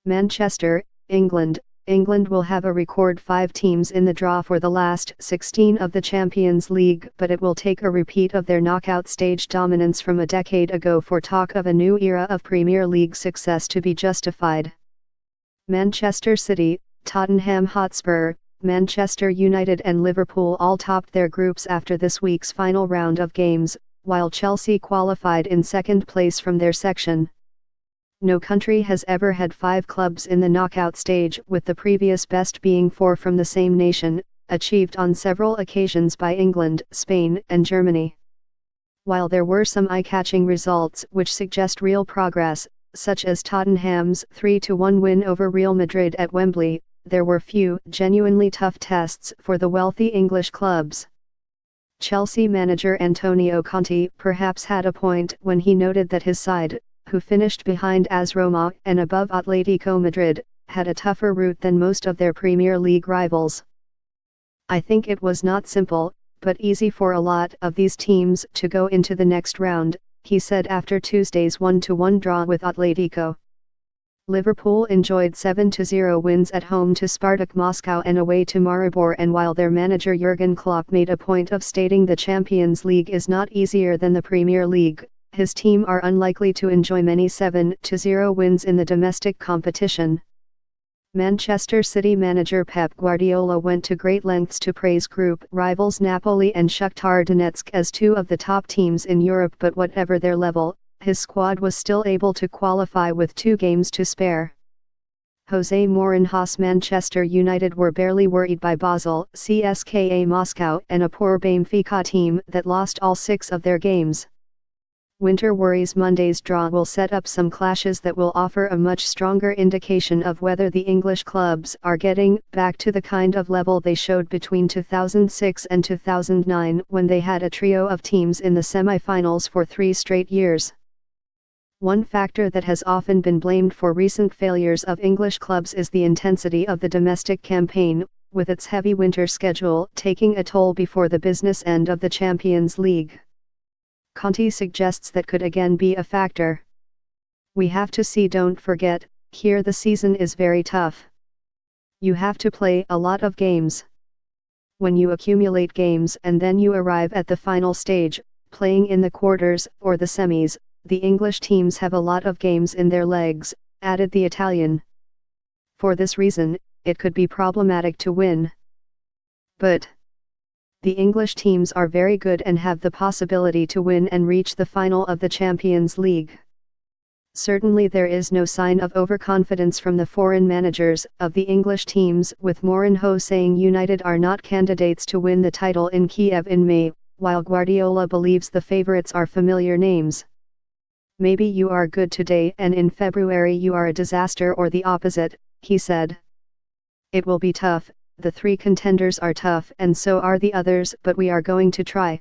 Manchester, England. England will have a record 5 teams in the draw for the last 16 of the Champions League, but it will take a repeat of their knockout stage dominance from a decade ago for talk of a new era of Premier League success to be justified. Manchester City, Tottenham Hotspur, Manchester United and Liverpool all topped their groups after this week's final round of games, while Chelsea qualified in second place from their section. No country has ever had 5 clubs in the knockout stage, with the previous best being 4 from the same nation, achieved on several occasions by England, Spain, and Germany. While there were some eye-catching results which suggest real progress, such as Tottenham's 3-1 win over Real Madrid at Wembley, there were few genuinely tough tests for the wealthy English clubs. Chelsea manager Antonio Conte perhaps had a point when he noted that his side, who finished behind AS Roma and above Atletico Madrid, had a tougher route than most of their Premier League rivals. I think it was not simple, but easy for a lot of these teams to go into the next round, he said after Tuesday's 1-1 draw with Atletico. Liverpool enjoyed 7-0 wins at home to Spartak Moscow and away to Maribor, and while their manager Jurgen Klopp made a point of stating the Champions League is not easier than the Premier League, his team are unlikely to enjoy many 7-0 wins in the domestic competition. Manchester City manager Pep Guardiola went to great lengths to praise group rivals Napoli and Shakhtar Donetsk as 2 of the top teams in Europe, but whatever their level, his squad was still able to qualify with 2 games to spare. Jose Mourinho's Manchester United were barely worried by Basel, CSKA Moscow and a poor Benfica team that lost all 6 of their games. Winter worries Monday's draw will set up some clashes that will offer a much stronger indication of whether the English clubs are getting back to the kind of level they showed between 2006 and 2009, when they had a trio of teams in the semi-finals for 3 straight years. One factor that has often been blamed for recent failures of English clubs is the intensity of the domestic campaign, with its heavy winter schedule taking a toll before the business end of the Champions League. Conte suggests that could again be a factor. We have to see, don't forget, here the season is very tough. You have to play a lot of games. When you accumulate games and then you arrive at the final stage, playing in the quarters or the semis, the English teams have a lot of games in their legs, added the Italian. For this reason, it could be problematic to win. But the English teams are very good and have the possibility to win and reach the final of the Champions League. Certainly there is no sign of overconfidence from the foreign managers of the English teams, with Mourinho saying United are not candidates to win the title in Kiev in May, while Guardiola believes the favourites are familiar names. Maybe you are good today and in February you are a disaster, or the opposite, he said. It will be tough. The 3 contenders are tough and so are the others, but we are going to try.